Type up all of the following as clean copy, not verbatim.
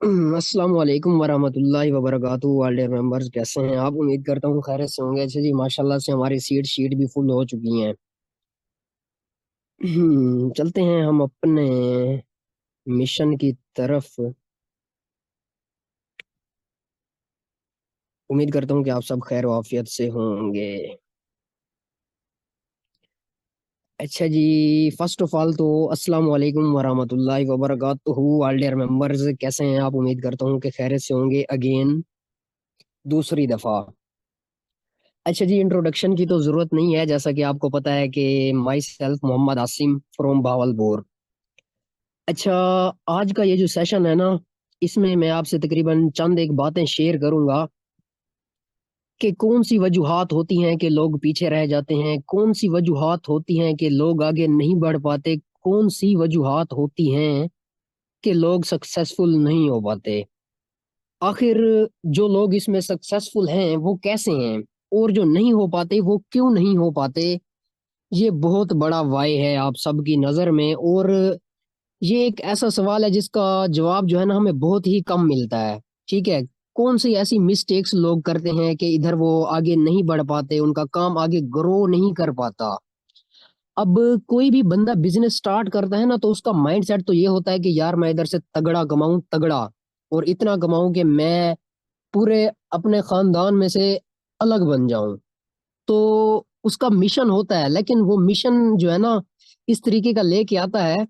अस्सलाम वालेकुम वरहमतुल्लाहि वबरकातुहू। वर्ल्ड मेंबर्स कैसे हैं आप? उम्मीद करता हूँ खैरियत से होंगे। अच्छा जी, माशाल्लाह से हमारी सीट शीट भी फुल हो चुकी हैं। चलते हैं हम अपने मिशन की तरफ। उम्मीद करता हूँ कि आप सब खैर वाफियत से होंगे। अच्छा जी, फर्स्ट ऑफ ऑल तो अस्सलाम वालेकुम वरहमतुल्लाहि वबरकातुहू। वर्ल्ड मेंबर्स कैसे हैं आप? उम्मीद करता हूँ कि खैरियत से होंगे अगेन, दूसरी दफा। अच्छा जी, इंट्रोडक्शन की तो जरूरत नहीं है, जैसा कि आपको पता है कि myself Mohammad Asim from Bahawalpur. अच्छा, आज का ये जो सेशन है ना, इसमें मैं आपसे तकरीबन चंद एक बातें शेयर करूंगा कि कौन सी वजूहात होती हैं कि लोग पीछे रह जाते हैं, कौन सी वजूहात होती हैं कि लोग आगे नहीं बढ़ पाते, कौन सी वजूहात होती हैं कि लोग सक्सेसफुल नहीं हो पाते। आखिर जो लोग इसमें सक्सेसफुल हैं वो कैसे हैं, और जो नहीं हो पाते वो क्यों नहीं हो पाते। ये बहुत बड़ा वाई है आप सबकी नज़र में, और ये एक ऐसा सवाल है जिसका जवाब जो है ना हमें बहुत ही कम मिलता है। ठीक है, कौन सी ऐसी मिस्टेक्स लोग करते हैं कि इधर वो आगे नहीं बढ़ पाते, उनका काम आगे ग्रो नहीं कर पाता। अब कोई भी बंदा बिजनेस स्टार्ट करता है ना, तो उसका माइंडसेट तो ये होता है कि यार मैं इधर से तगड़ा कमाऊं, तगड़ा, और इतना कमाऊं कि मैं पूरे अपने खानदान में से अलग बन जाऊं। तो उसका मिशन होता है, लेकिन वो मिशन जो है ना इस तरीके का लेके आता है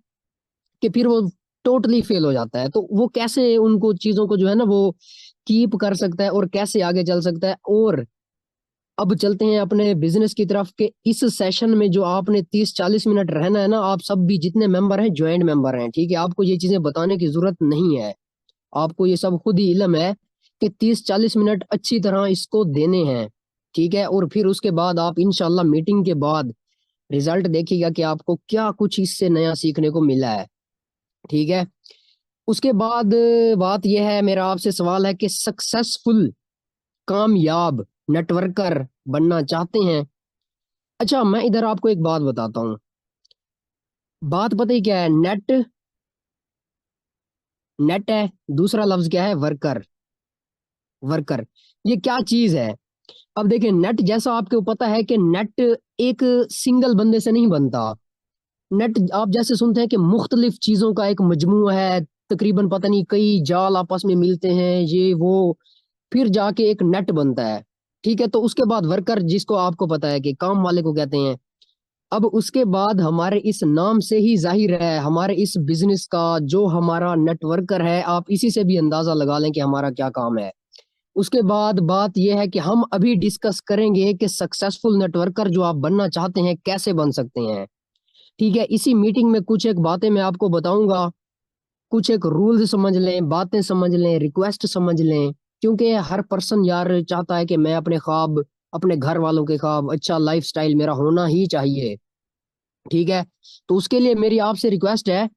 कि फिर वो टोटली फेल हो जाता है। तो वो कैसे उनको चीजों को जो है ना वो कीप कर सकता है और कैसे आगे चल सकता है। और अब चलते हैं अपने बिजनेस की तरफ के इस सेशन में जो आपने 30-40 मिनट रहना है ना, आप सब भी जितने मेंबर हैं ज्वाइंट मेंबर हैं। ठीक है, आपको ये चीजें बताने की जरूरत नहीं है, आपको ये सब खुद ही इल्म है कि 30-40 मिनट अच्छी तरह इसको देने हैं। ठीक है, और फिर उसके बाद आप इंशाल्लाह मीटिंग के बाद रिजल्ट देखिएगा कि आपको क्या कुछ इससे नया सीखने को मिला है। ठीक है, उसके बाद बात यह है, मेरा आपसे सवाल है कि सक्सेसफुल कामयाब नेटवर्कर बनना चाहते हैं। अच्छा, मैं इधर आपको एक बात बताता हूँ। बात पता ही क्या है? नेट, नेट है, दूसरा लफ्ज क्या है? वर्कर। वर्कर, ये क्या चीज है? अब देखिए, नेट जैसा आपको पता है कि नेट एक सिंगल बंदे से नहीं बनता। नेट आप जैसे सुनते हैं कि मुख्तलिफ चीजों का एक मजमू है, तकरीबन पता नहीं कई जाल आपस में मिलते हैं, ये वो, फिर जाके एक नेट बनता है। ठीक है, तो उसके बाद वर्कर, जिसको आपको पता है कि काम वाले को कहते हैं। अब उसके बाद हमारे इस नाम से ही जाहिर है हमारे इस बिजनेस का जो हमारा नेटवर्कर है, आप इसी से भी अंदाजा लगा लें कि हमारा क्या काम है। उसके बाद बात यह है कि हम अभी डिस्कस करेंगे कि सक्सेसफुल नेटवर्कर जो आप बनना चाहते हैं कैसे बन सकते हैं। ठीक है, इसी मीटिंग में कुछ एक बातें मैं आपको बताऊंगा, कुछ एक रूल्स समझ लें, बातें समझ लें, रिक्वेस्ट समझ लें। क्योंकि हर पर्सन यार चाहता है कि मैं अपने ख्वाब, अपने घर वालों के ख्वाब, अच्छा लाइफस्टाइल मेरा होना ही चाहिए। ठीक है, तो उसके लिए मेरी आपसे रिक्वेस्ट है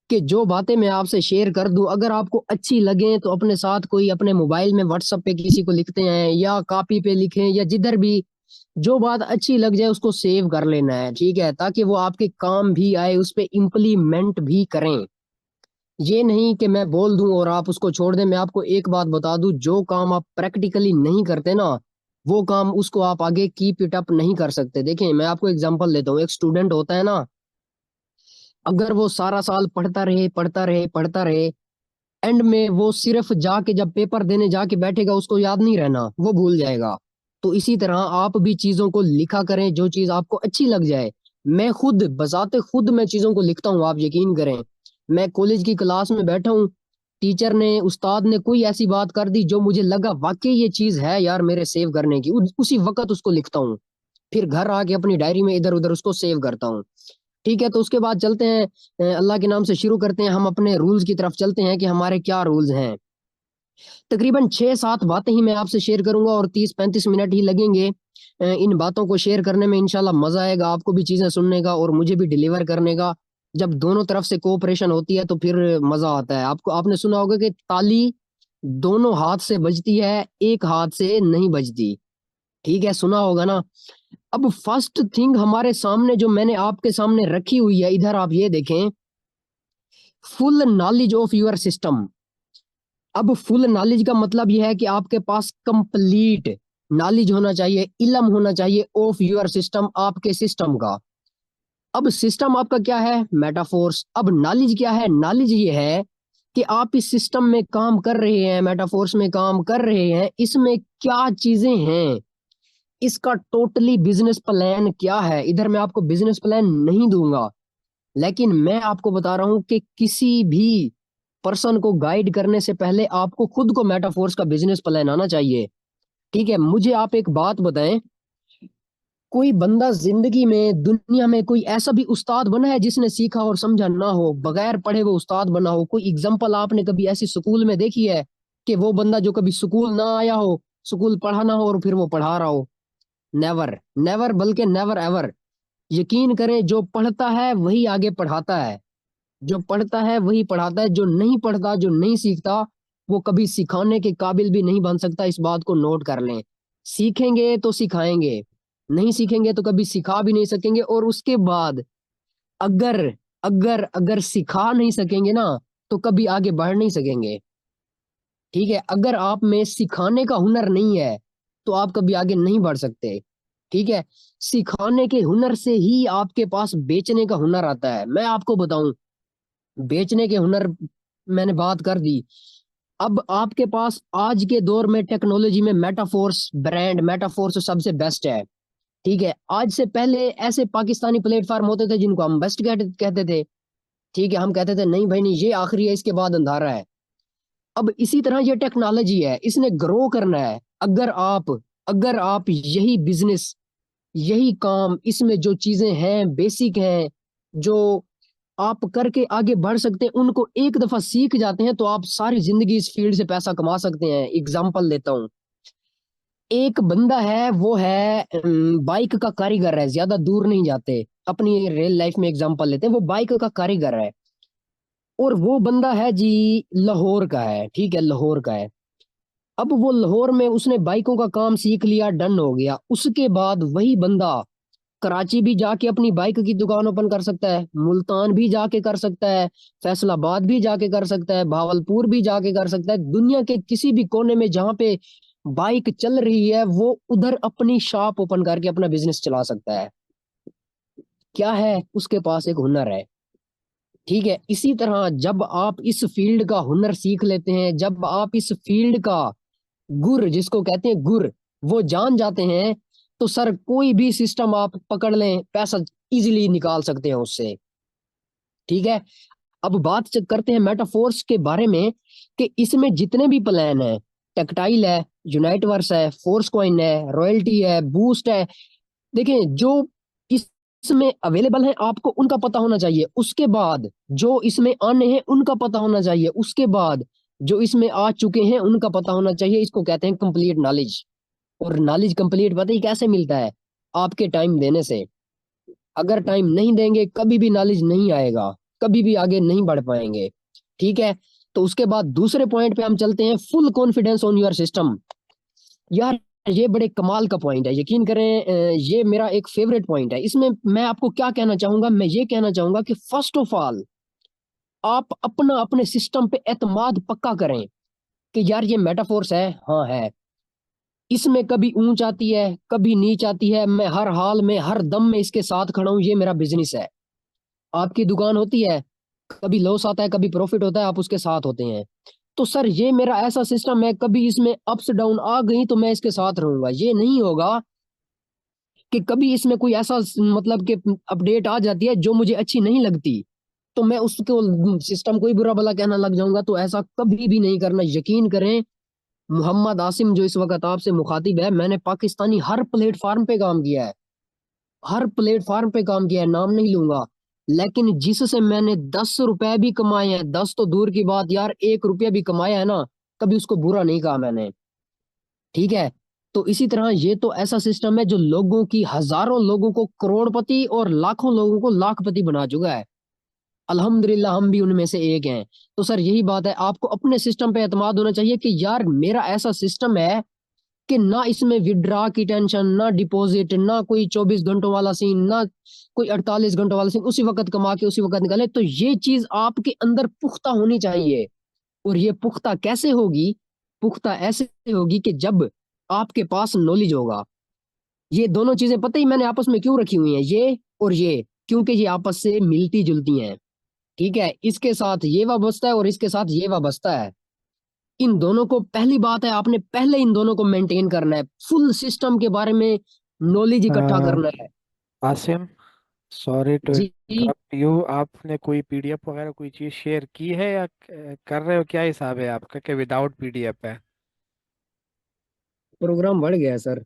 कि जो बातें मैं आपसे शेयर कर दूं, अगर आपको अच्छी लगे तो अपने साथ कोई अपने मोबाइल में व्हाट्सएप पे किसी को लिखते हैं या कॉपी पे लिखें या जिधर भी, जो बात अच्छी लग जाए उसको सेव कर लेना है। ठीक है, ताकि वो आपके काम भी आए, उस पे इम्प्लीमेंट भी करें। ये नहीं कि मैं बोल दूं और आप उसको छोड़ दें। मैं आपको एक बात बता दूं, जो काम आप प्रैक्टिकली नहीं करते ना, वो काम उसको आप आगे कीप इट अप नहीं कर सकते। देखें, मैं आपको एग्जांपल देता हूँ। एक स्टूडेंट होता है ना, अगर वो सारा साल पढ़ता रहे पढ़ता रहे पढ़ता रहे, एंड में वो सिर्फ जाके जब पेपर देने जाके बैठेगा उसको याद नहीं रहना, वो भूल जाएगा। तो इसी तरह आप भी चीजों को लिखा करें जो चीज आपको अच्छी लग जाए। मैं खुद बजाते खुद मैं चीजों को लिखता हूँ, आप यकीन करें। मैं कॉलेज की क्लास में बैठा हूँ, टीचर ने, उस्ताद ने कोई ऐसी बात कर दी जो मुझे लगा वाकई ये चीज है यार मेरे सेव करने की, उसी वक्त उसको लिखता हूँ। फिर घर आके अपनी डायरी में इधर उधर उसको सेव करता हूँ। ठीक है, तो उसके बाद चलते हैं, अल्लाह के नाम से शुरू करते हैं, हम अपने रूल्स की तरफ चलते हैं कि हमारे क्या रूल्स हैं। तकरीबन 6-7 बातें ही मैं आपसे शेयर करूंगा और 30-35 मिनट ही लगेंगे। इन बातों को शेयर करने में इंशाल्लाह मजा आएगा, आपको भी चीजें सुनने का और मुझे भी डिलीवर करने का। जब दोनों तरफ से कोऑपरेशन होती है तो फिर मजा आता है। आपको, आपने सुना होगा कि ताली दोनों हाथ से बजती है, एक हाथ से नहीं बजती। ठीक है, सुना होगा ना। अब फर्स्ट थिंग हमारे सामने जो मैंने आपके सामने रखी हुई है, इधर आप ये देखें, full knowledge of your system. अब फुल नॉलेज का मतलब यह है कि आपके पास कंप्लीट नॉलेज होना चाहिए, इल्म होना चाहिए ऑफ योर सिस्टम, आपके सिस्टम का। अब सिस्टम आपका क्या है? मेटाफोर्स। अब नॉलेज क्या है? नॉलेज ये है कि आप इस सिस्टम में काम कर रहे हैं, मेटाफोर्स में काम कर रहे हैं, इसमें क्या चीजें हैं, इसका टोटली बिजनेस प्लान क्या है। इधर मैं आपको बिजनेस प्लान नहीं दूंगा, लेकिन मैं आपको बता रहा हूं कि किसी भी पर्सन को गाइड करने से पहले आपको खुद को मेटाफोर्स का बिजनेस प्लान आना चाहिए। ठीक है, मुझे आप एक बात बताएं, कोई बंदा जिंदगी में दुनिया में कोई ऐसा भी उस्ताद बना है जिसने सीखा और समझा ना हो, बगैर पढ़े वो उस्ताद बना हो? कोई एग्जाम्पल आपने कभी ऐसी स्कूल में देखी है कि वो बंदा जो कभी स्कूल ना आया हो, स्कूल पढ़ा ना हो और फिर वो पढ़ा रहा हो? नेवर, नेवर, बल्कि नेवर एवर। यकीन करें, जो पढ़ता है वही आगे पढ़ाता है, जो पढ़ता है वही पढ़ाता है। जो नहीं पढ़ता, जो नहीं सीखता, वो कभी सिखाने के काबिल भी नहीं बन सकता। इस बात को नोट कर लें। सीखेंगे तो सिखाएंगे, नहीं सीखेंगे तो कभी सिखा भी नहीं सकेंगे। और उसके बाद अगर अगर अगर सिखा नहीं सकेंगे ना, तो कभी आगे बढ़ नहीं सकेंगे। ठीक है, अगर आप में सिखाने का हुनर नहीं है तो आप कभी आगे नहीं बढ़ सकते। ठीक है, सिखाने के हुनर से ही आपके पास बेचने का हुनर आता है। मैं आपको बताऊं, बेचने के हुनर मैंने बात कर दी। अब आपके पास आज के दौर में टेक्नोलॉजी में मेटाफोर्स ब्रांड, मेटाफोर्स सबसे बेस्ट है। ठीक है, आज से पहले ऐसे पाकिस्तानी प्लेटफॉर्म होते थे जिनको हम बेस्ट कहते थे। ठीक है, हम कहते थे नहीं भाई नहीं, ये आखिरी है, इसके बाद अंधारा है। अब इसी तरह ये टेक्नोलॉजी है, इसने ग्रो करना है। अगर आप यही बिजनेस, यही काम, इसमें जो चीजें हैं बेसिक हैं, जो आप करके आगे बढ़ सकते हैं, उनको एक दफा सीख जाते हैं तो आप सारी जिंदगी इस फील्ड से पैसा कमा सकते हैं। एग्जाम्पल देता हूँ, एक बंदा है, वो है बाइक का कारीगर है, ज्यादा दूर नहीं जाते, अपनी रियल लाइफ में एग्जाम्पल लेते हैं। वो बाइक का कारीगर है और वो बंदा है जी लाहौर का है। ठीक है, लाहौर का है। अब वो लाहौर में उसने बाइकों का काम सीख लिया, डन हो गया। उसके बाद वही बंदा कराची भी जाके अपनी बाइक की दुकान ओपन कर सकता है, मुल्तान भी जाके कर सकता है, फैसलाबाद भी जाके कर सकता है, भावलपुर भी जाके कर सकता है। दुनिया के किसी भी कोने में जहां पे बाइक चल रही है, वो उधर अपनी शॉप ओपन करके अपना बिजनेस चला सकता है। क्या है? उसके पास एक हुनर है। ठीक है, इसी तरह जब आप इस फील्ड का हुनर सीख लेते हैं, जब आप इस फील्ड का गुर, जिसको कहते हैं गुर, वो जान जाते हैं, तो सर कोई भी सिस्टम आप पकड़ लें, पैसा इजीली निकाल सकते हैं उससे। ठीक है, अब बात करते हैं मेटाफोर्स के बारे में कि इसमें जितने भी प्लान है, टेक्टाइल है, यूनाइटवर्स है, फोर्स कॉइन है, रॉयल्टी है, बूस्ट है, देखें जो इसमें अवेलेबल है आपको उनका पता होना चाहिए। उसके बाद जो इसमें आने हैं उनका पता होना चाहिए। उसके बाद जो इसमें आ चुके हैं उनका पता होना चाहिए। इसको कहते हैं कंप्लीट नॉलेज। और नॉलेज कंप्लीट पता ही कैसे मिलता है? आपके टाइम देने से। अगर टाइम नहीं देंगे कभी भी नॉलेज नहीं आएगा, कभी भी आगे नहीं बढ़ पाएंगे। ठीक है, तो उसके बाद दूसरे पॉइंट पे हम चलते हैं, full confidence on your system. यार, ये बड़े कमाल का पॉइंट है, यकीन करें, ये मेरा एक फेवरेट पॉइंट है। इसमें मैं आपको क्या कहना चाहूंगा, मैं ये कहना चाहूंगा कि फर्स्ट ऑफ ऑल आप अपना अपने सिस्टम पे एतमाद पक्का करें कि यार ये मेटाफोर्स है, हाँ है। इसमें कभी ऊंच आती है, कभी नीच आती है, मैं हर हाल में हर दम में इसके साथ खड़ा हूं, ये मेरा बिजनेस है। आपकी दुकान होती है, कभी लॉस आता है, कभी प्रॉफिट होता है, आप उसके साथ होते हैं। तो सर ये मेरा ऐसा सिस्टम है, कभी इसमें अप्स डाउन आ गई तो मैं इसके साथ रहूंगा। ये नहीं होगा कि कभी इसमें कोई ऐसा मतलब कि अपडेट आ जाती है जो मुझे अच्छी नहीं लगती तो मैं उसको सिस्टम को ही बुरा भला कहना लग जाऊंगा। तो ऐसा कभी भी नहीं करना, यकीन करें। मोहम्मद आसिम जो इस वक्त आपसे मुखातिब है, मैंने पाकिस्तानी हर प्लेटफार्म पे काम किया है, हर प्लेटफार्म पे काम किया है, नाम नहीं लूंगा। लेकिन जिससे मैंने 10 रुपए भी कमाए हैं, 10 तो दूर की बात यार, 1 रुपया भी कमाया है ना, कभी उसको बुरा नहीं कहा मैंने। ठीक है, तो इसी तरह ये तो ऐसा सिस्टम है जो लोगों की, हजारों लोगों को करोड़पति और लाखों लोगों को लाखपति बना चुका है। अल्हम्दुलिल्लाह हम भी उनमें से एक हैं। तो सर यही बात है, आपको अपने सिस्टम पे एतमाद होना चाहिए कि यार मेरा ऐसा सिस्टम है कि ना इसमें विड्रा की टेंशन, ना डिपॉजिट, ना कोई 24 घंटों वाला सीन, ना कोई 48 घंटों वाला सीन, उसी वक्त कमा के उसी वक्त निकाले। तो ये चीज आपके अंदर पुख्ता होनी चाहिए। और ये पुख्ता कैसे होगी? पुख्ता ऐसे होगी कि जब आपके पास नॉलेज होगा। ये दोनों चीजें पता ही मैंने आपस में क्यों रखी हुई हैं, ये और ये, क्योंकि ये आपस से मिलती जुलती हैं। ठीक है, इसके साथ ये वाबस्ता है और इसके साथ ये वाबस्ता है। इन दोनों को, पहली बात है आपने पहले इन दोनों को मेंटेन करना है, फुल सिस्टम के बारे में नॉलेज इकट्ठा अ, करना है। Asim, sorry to ji. Interrupt you, आपने कोई पीडीएफ वगैरह कोई चीज़ शेयर की है या कर रहे हो? क्या हिसाब है आपका कि विदाउट पीडीएफ है? प्रोग्राम बढ़ गया है सर।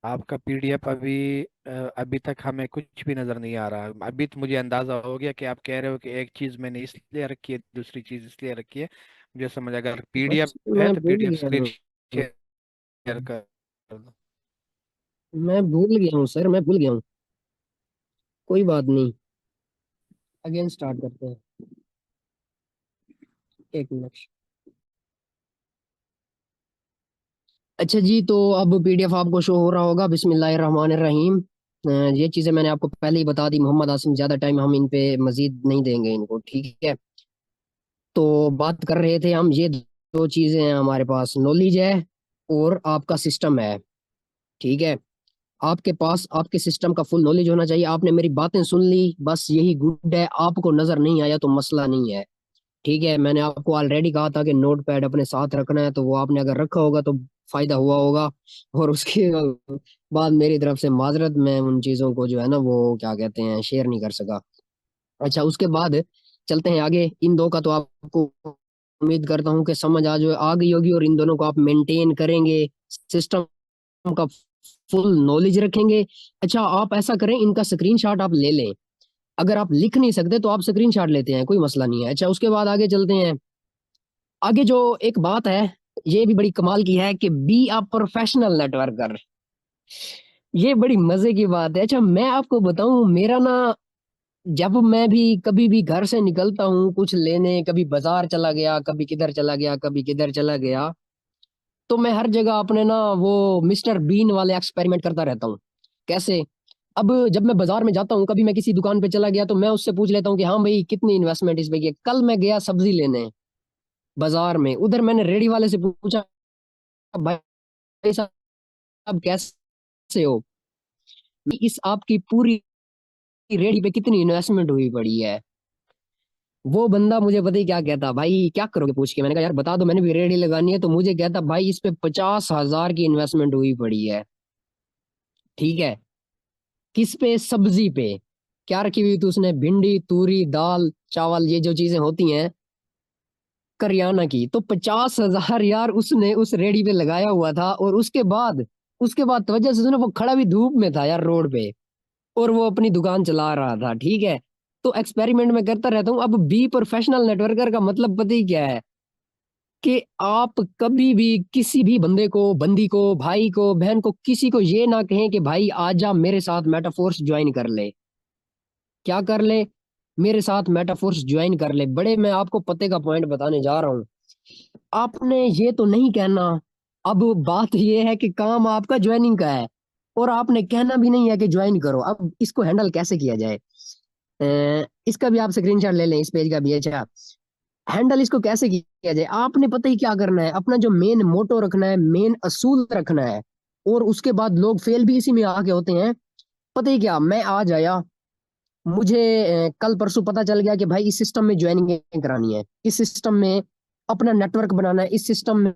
आपका पीडीएफ अभी अभी तक हमें कुछ भी नज़र नहीं आ रहा। अभी तो मुझे अंदाज़ा हो गया कि आप कह रहे हो कि एक चीज़ मैंने इसलिए रखी है, दूसरी चीज़ इसलिए रखी है। मुझे समझ, अगर पीडीएफ अच्छा, है मैं तो भूल पीडीएफ गया स्क्रीन हूँ। शेयर कर दो। मैं भूल गया हूँ सर, मैं भूल गया हूँ। कोई बात नहीं, अगेन स्टार्ट करते हैं। एक मिनट। अच्छा जी, तो अब पीडीएफ आपको शो हो रहा होगा। बिस्मिल्लाहिर्रहमानिर्रहीम। ये चीजें मैंने आपको पहले ही बता दी मोहम्मद आसिम, ज्यादा टाइम हम इन पे मजीद नहीं देंगे इनको, ठीक है? तो बात कर रहे थे हम, ये दो चीजें हैं हमारे पास, नॉलेज है और आपका सिस्टम है। ठीक है, आपके पास आपके सिस्टम का फुल नॉलेज होना चाहिए। आपने मेरी बातें सुन ली, बस यही गुड है। आपको नजर नहीं आया तो मसला नहीं है। ठीक है, मैंने आपको ऑलरेडी कहा था कि नोट पैड अपने साथ रखना है, तो वो आपने अगर रखा होगा तो फायदा हुआ होगा। और उसके बाद मेरी तरफ से माजरत, मैं उन चीजों को जो है ना वो क्या कहते हैं शेयर नहीं कर सका। अच्छा, उसके बाद चलते हैं आगे। इन दो का तो आपको उम्मीद करता हूँ कि समझ आ गई होगी, और इन दोनों को आप मेंटेन करेंगे, सिस्टम का फुल नॉलेज रखेंगे। अच्छा, आप ऐसा करें, इनका स्क्रीनशॉट आप ले लें। अगर आप लिख नहीं सकते तो आप स्क्रीनशॉट लेते हैं, कोई मसला नहीं है। अच्छा, उसके बाद आगे चलते हैं। आगे जो एक बात है, ये भी बड़ी कमाल की है कि बी अ प्रोफेशनल नेटवर्कर। ये बड़ी मजे की बात है। अच्छा, मैं आपको बताऊं, मेरा ना, जब मैं भी कभी भी घर से निकलता हूँ कुछ लेने, कभी बाजार चला गया, कभी किधर चला गया, कभी किधर चला गया, तो मैं हर जगह अपने ना वो मिस्टर बीन वाले एक्सपेरिमेंट करता रहता हूँ। कैसे? अब जब मैं बाजार में जाता हूँ, कभी मैं किसी दुकान पे चला गया, तो मैं उससे पूछ लेता हूँ कि हाँ भाई, कितनी इन्वेस्टमेंट इस पे की है? कल मैं गया सब्जी लेने बाजार में, उधर मैंने रेडी वाले से पूछा, भाई साहब कैसे हो, इस आपकी पूरी रेडी पे कितनी इन्वेस्टमेंट हुई पड़ी है? वो बंदा मुझे पता ही क्या कहता, भाई क्या करोगे पूछ के। मैंने कहा यार बता दो, मैंने भी रेडी लगानी है। तो मुझे कहता, भाई इस पे 50,000 की इन्वेस्टमेंट हुई पड़ी है। ठीक है, किस पे? सब्जी पे। क्या रखी हुई थी उसने? भिंडी, तूरी, दाल, चावल, ये जो चीजें होती हैं करियाना की। तो 50,000 यार उसने उस रेडी पे लगाया हुआ था। और उसके बाद वजह से सुनो, वो खड़ा भी धूप में था यार रोड पे, और वो अपनी दुकान चला रहा था। ठीक है, तो एक्सपेरिमेंट में करता रहता हूँ। अब बी प्रोफेशनल नेटवर्कर का मतलब पता ही क्या है? कि आप कभी भी किसी भी बंदे को, बंदी को, भाई को, बहन को, किसी को ये ना कहें कि भाई आजा मेरे साथ मेटाफोर्स ज्वाइन कर ले। क्या कर ले? मेरे साथ मेटाफोर्स ज्वाइन कर ले। बड़े मैं आपको पते का पॉइंट बताने जा रहा हूँ। आपने ये तो नहीं कहना। अब बात ये है कि काम आपका ज्वाइनिंग का है, और आपने कहना भी नहीं है कि ज्वाइन करो। अब इसको हैंडल कैसे किया जाए? इसका भी आप स्क्रीनशॉट ले लें, इस पेज का भी। अच्छा, हैंडल इसको कैसे किया जाए, आपने पता ही क्या करना है, अपना जो मेन मोटो रखना है, मेन असूल रखना है। और उसके बाद लोग फेल भी इसी में आके होते हैं। पता ही क्या, मैं आज आया, मुझे कल परसों पता चल गया कि भाई इस सिस्टम में ज्वाइनिंग करानी है, इस सिस्टम में अपना नेटवर्क बनाना है, इस सिस्टम में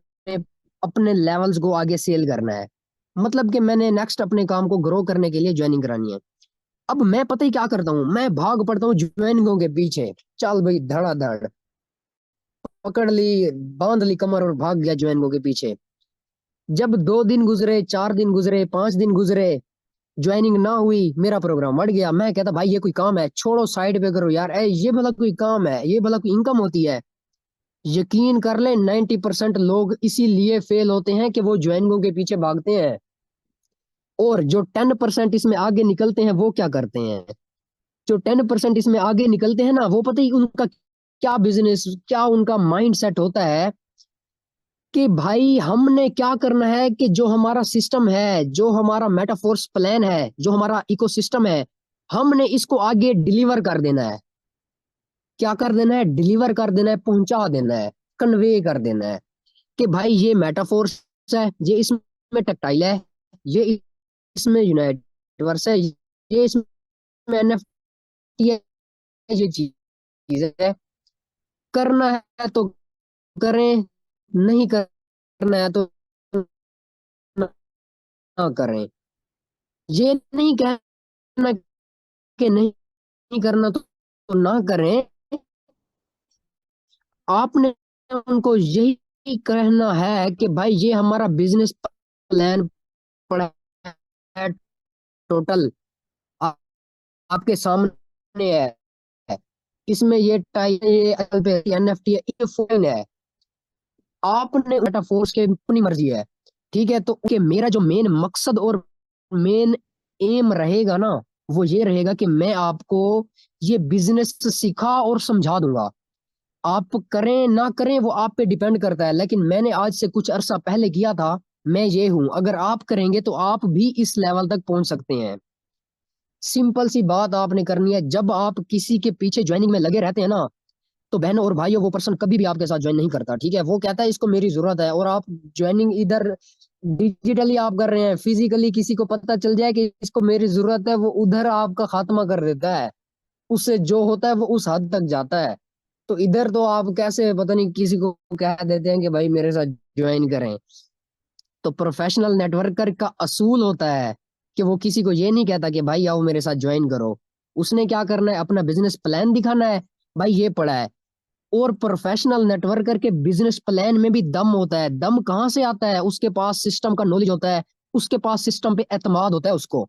अपने लेवल्स को आगे सेल करना है। मतलब कि मैंने नेक्स्ट अपने काम को ग्रो करने के लिए ज्वाइनिंग करानी है। अब मैं पता ही क्या करता हूँ, मैं भाग पड़ता हूँ ज्वाइनिंगों के पीछे। चल भाई धड़ाधड़, पकड़ ली, बांध ली कमर और भाग गया ज्वाइनिंगों के पीछे। जब 2 दिन गुजरे, 4 दिन गुजरे, 5 दिन गुजरे, ज्वाइनिंग ना हुई, मेरा प्रोग्राम बढ़ गया। मैं कहता भाई ये कोई काम है, छोड़ो साइड पे करो यार, ये भला कोई काम है? ये भला कोई इनकम होती है? यकीन कर ले, 90% लोग इसीलिए फेल होते हैं कि वो ज्वाइनिंगों के पीछे भागते हैं। और जो 10% इसमें आगे निकलते हैं वो क्या करते हैं? जो 10% इसमें आगे निकलते हैं ना, वो पता ही उनका क्या बिजनेस, क्या उनका माइंड सेट होता है कि भाई हमने क्या करना है, कि जो हमारा सिस्टम है, जो हमारा मेटाफोर्स प्लान है, जो हमारा इकोसिस्टम है, हमने इसको आगे डिलीवर कर देना है। क्या कर देना है, डिलीवर कर देना है, पहुंचा देना है, कन्वे कर देना है कि भाई ये मेटाफोर्स है, ये इसमें टेक्टाइल है, ये इसमें यूनिवर्स है, ये इसमें एनएफटी है, ये चीज है। करना है तो करें, नहीं करना है तो ना करें। ये नहीं कहना कि नहीं करना तो ना करें। आपने उनको यही कहना है कि भाई ये हमारा बिजनेस प्लान पड़ा है टोटल, आ, आपके सामने है, इसमें ये टाई, ये एनएफटी है, ये फोन है। आपने मेटाफोर्स के अपनी मर्जी है, ठीक है। तो कि मेरा जो मेन मकसद और मेन एम रहेगा ना, वो ये रहेगा कि मैं आपको ये बिजनेस सिखा और समझा दूंगा। आप करें ना करें वो आप पे डिपेंड करता है, लेकिन मैंने आज से कुछ अरसा पहले किया था, मैं ये हूं। अगर आप करेंगे तो आप भी इस लेवल तक पहुंच सकते हैं। सिंपल सी बात आपने करनी है, जब आप किसी के पीछे ज्वाइनिंग में लगे रहते हैं ना, तो बहनों और भाइयों वो पर्सन कभी भी आपके साथ ज्वाइन नहीं करता, ठीक है। वो कहता है इसको मेरी जरूरत है, और आप ज्वाइनिंग इधर डिजिटली आप कर रहे हैं, फिजिकली किसी को पता चल जाए कि इसको मेरी जरूरत है, वो उधर आपका खात्मा कर देता है। उससे जो होता है वो उस हद तक जाता है। तो इधर तो आप कैसे पता नहीं किसी को कह देते हैं कि भाई मेरे साथ ज्वाइन करें। तो प्रोफेशनल नेटवर्कर का असूल होता है कि वो किसी को ये नहीं कहता कि भाई आओ मेरे साथ ज्वाइन करो। उसने क्या करना है, अपना बिजनेस प्लान दिखाना है, भाई ये पड़ा है। और प्रोफेशनल नेटवर्कर के बिजनेस प्लान में भी दम होता है। दम कहाँ से आता है, उसके पास सिस्टम का नॉलेज होता है, उसके पास सिस्टम पे एतमाद होता है उसको,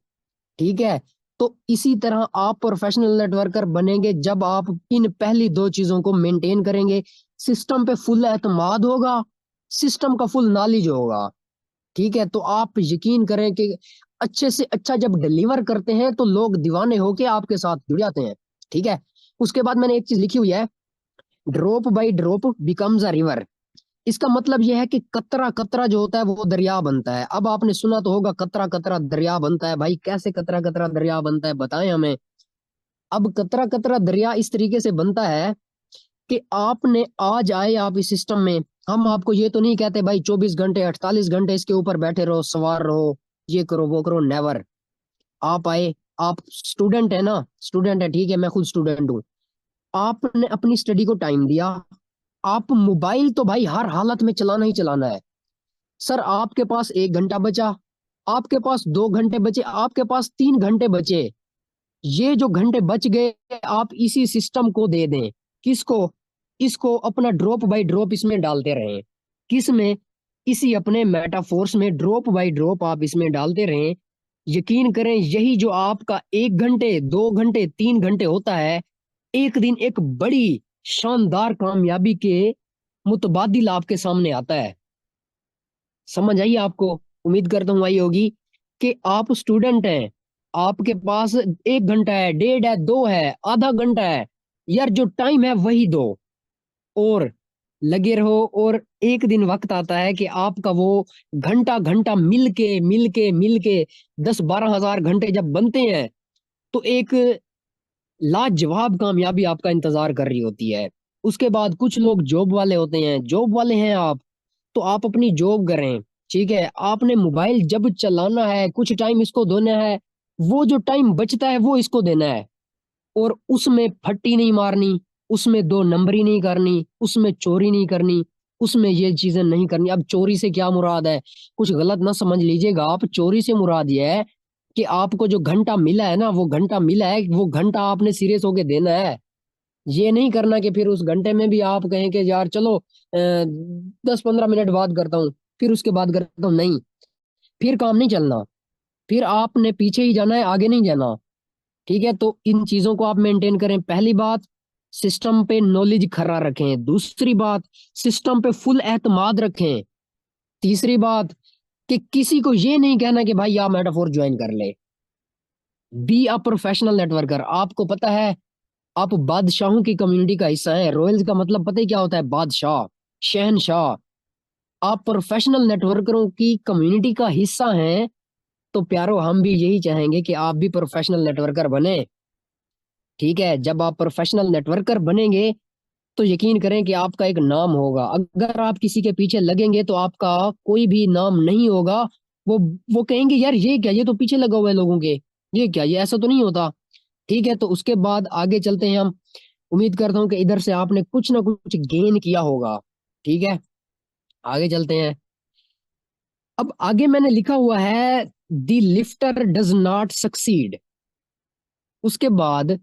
ठीक है। तो इसी तरह आप प्रोफेशनल नेटवर्कर बनेंगे जब आप इन पहली दो चीजों को मेंटेन करेंगे। सिस्टम पे फुल एतमाद होगा, सिस्टम का फुल नॉलेज होगा, ठीक है। तो आप यकीन करें कि अच्छे से अच्छा जब डिलीवर करते हैं तो लोग दीवाने होके आपके साथ जुड़ जाते हैं, ठीक है। उसके बाद मैंने एक चीज लिखी हुई है, drop by drop becomes a river. इसका मतलब यह है कि कतरा कतरा जो होता है वो दरिया बनता है। अब आपने सुना तो होगा कतरा कतरा दरिया बनता है, भाई कैसे कतरा कतरा दरिया बनता है बताएं हमें। अब कतरा कतरा दरिया इस तरीके से बनता है कि आपने आज आए आप इस सिस्टम में, हम आपको ये तो नहीं कहते भाई 24 घंटे 48 घंटे इसके ऊपर बैठे रहो, सवार रहो, ये करो वो करो, नेवर। आप आए, आप स्टूडेंट है ना, स्टूडेंट है, ठीक है, मैं खुद स्टूडेंट हूँ। आपने अपनी स्टडी को टाइम दिया, आप मोबाइल तो भाई हर हालत में चलाना ही चलाना है। सर आपके पास 1 घंटा बचा, आपके पास 2 घंटे बचे, आपके पास 3 घंटे बचे, ये जो घंटे बच गए आप इसी सिस्टम को दे दें। किसको, इसको अपना ड्रॉप बाय ड्रॉप इसमें डालते रहें। किस में, इसी अपने मेटाफोर्स में ड्रॉप बाय ड्रॉप आप इसमें डालते रहें। यकीन करें यही जो आपका 1 घंटे 2 घंटे 3 घंटे होता है, एक दिन एक बड़ी शानदार कामयाबी के मुतबादिल आपके सामने आता है। समझ आई आपको, उम्मीद करता हूँ आई होगी। कि आप स्टूडेंट हैं, आपके पास 1 घंटा है, डेढ़ है, दो है, आधा घंटा है, यार जो टाइम है वही दो, और लगे रहो। और एक दिन वक्त आता है कि आपका वो घंटा घंटा मिल के 10-12 हज़ार घंटे जब बनते हैं, तो एक लाजवाब कामयाबी आपका इंतजार कर रही होती है। उसके बाद कुछ लोग जॉब वाले होते हैं, जॉब वाले हैं आप, तो आप अपनी जॉब करें, ठीक है। आपने मोबाइल जब चलाना है, कुछ टाइम इसको देना है, वो जो टाइम बचता है वो इसको देना है। और उसमें फट्टी नहीं मारनी, उसमें दो नंबरी नहीं करनी, उसमें चोरी नहीं करनी, उसमें ये चीजें नहीं करनी। अब चोरी से क्या मुराद है, कुछ गलत ना समझ लीजिएगा आप। चोरी से मुराद ये है कि आपको जो घंटा मिला है ना, वो घंटा मिला है, वो घंटा आपने सीरियस होके देना है। ये नहीं करना कि फिर उस घंटे में भी आप कहें कि यार चलो 10-15 मिनट बाद करता हूँ, फिर उसके बाद करता हूँ, नहीं, फिर काम नहीं चलना। फिर आपने पीछे ही जाना है, आगे नहीं जाना, ठीक है। तो इन चीजों को आप मेंटेन करें। पहली बात, सिस्टम पे नॉलेज खरा रखें। दूसरी बात, सिस्टम पे फुल एतमाद रखें। तीसरी बात, कि किसी को ये नहीं कहना कि भाई आप मेटाफोर ज्वाइन कर ले। Be a professional networker. आपको पता है आप बादशाहों की कम्युनिटी का हिस्सा है। रॉयल्स का मतलब पता है क्या होता है, बादशाह, शहनशाह। आप प्रोफेशनल नेटवर्करों की कम्युनिटी का हिस्सा हैं, तो प्यारो हम भी यही चाहेंगे कि आप भी प्रोफेशनल नेटवर्कर बने। ठीक है, जब आप प्रोफेशनल नेटवर्कर बनेंगे तो यकीन करें कि आपका एक नाम होगा। अगर आप किसी के पीछे लगेंगे तो आपका कोई भी नाम नहीं होगा। वो वो कहेंगे यार ये क्या, ये तो पीछे लगा हुआ है लोगों के, ये क्या, ये ऐसा तो नहीं होता। ठीक है, तो उसके बाद आगे चलते हैं हम। उम्मीद करता हूँ कि इधर से आपने कुछ ना कुछ गेन किया होगा। ठीक है, आगे चलते हैं। अब आगे मैंने लिखा हुआ है the lifter does not succeed. उसके बाद